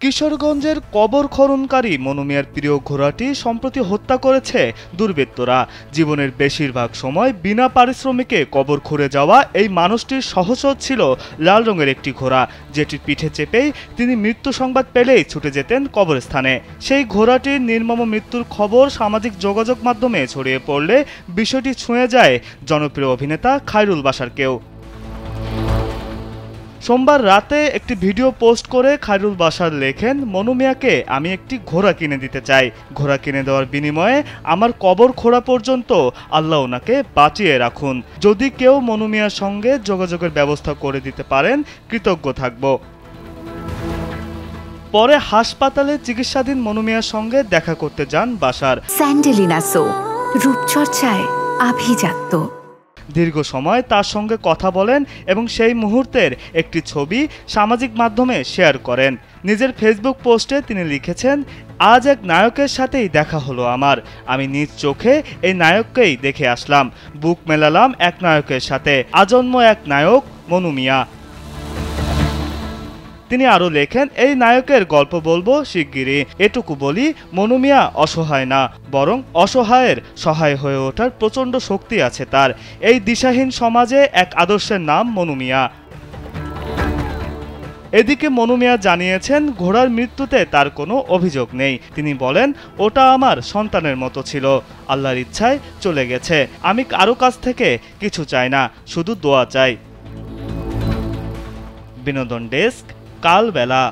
কিশোরগঞ্জের কবর খননকারী মনু মিয়ার প্রিয় ঘোড়াটি সম্প্রতি হত্যা করেছে দুর্বৃত্তরা। জীবনের বেশিরভাগ সময় বিনা পারিশ্রমিকে কবর খুঁড়ে যাওয়া এই মানুষটির সহচর ছিল লাল রঙের একটি ঘোড়া, যেটির পিঠে চেপেই তিনি মৃত্যু সংবাদ পেলেই ছুটে যেতেন কবরস্থানে। সেই ঘোড়াটির নির্মম মৃত্যুর খবর সামাজিক যোগাযোগ মাধ্যমে ছড়িয়ে পড়লে বিষয়টি ছুঁয়ে যায় জনপ্রিয় অভিনেতা খায়রুল বাশারকেও। সোমবার রাতে একটি ভিডিও পোস্ট করে খায়রুল বাশার লেখেন, মনু মিয়াকে আমি একটি ঘোড়া কিনে দিতে চাই। ঘোড়া কিনে দেওয়ার বিনিময়ে আমার কবর খোঁড়া পর্যন্ত আল্লাহ ওনাকে বাঁচিয়ে রাখুন। যদি কেউ মনু মিয়ার সঙ্গে যোগাযোগের ব্যবস্থা করে দিতে পারেন কৃতজ্ঞ থাকব। পরে হাসপাতালে চিকিৎসাধীন মনু মিয়ার সঙ্গে দেখা করতে যান বাশার। স্যান্ডেলিনা সো, রূপচর্চায় আভিজাত্য। দীর্ঘ সময় তার সঙ্গে কথা বলেন এবং সেই মুহূর্তের একটি ছবি সামাজিক মাধ্যমে শেয়ার করেন। নিজের ফেসবুক পোস্টে তিনি লিখেছেন, আজ এক নায়কের সাথেই দেখা হলো আমার। আমি নিজ চোখে এই নায়ককেই দেখে আসলাম। বুক মেলালাম এক নায়কের সাথে, আজন্ম এক নায়ক মনু মিয়া। তিনি আরও লেখেন, এই নায়কের গল্প বলবো শিগগিরই। এটুকু বলি, মনু মিয়া অসহায় না, বরং অসহায়ের সহায় হয়ে ওঠার প্রচণ্ড শক্তি আছে তার। এই দিশাহীন সমাজে এক আদর্শের নাম মনু মিয়া। এদিকে মনু মিয়া জানিয়েছেন, ঘোড়ার মৃত্যুতে তার কোনো অভিযোগ নেই। তিনি বলেন, ওটা আমার সন্তানের মতো ছিল, আল্লাহর ইচ্ছায় চলে গেছে। আমি কারো কাছ থেকে কিছু চাই না, শুধু দোয়া চাই। বিনোদন ডেস্ক, কালবেলা।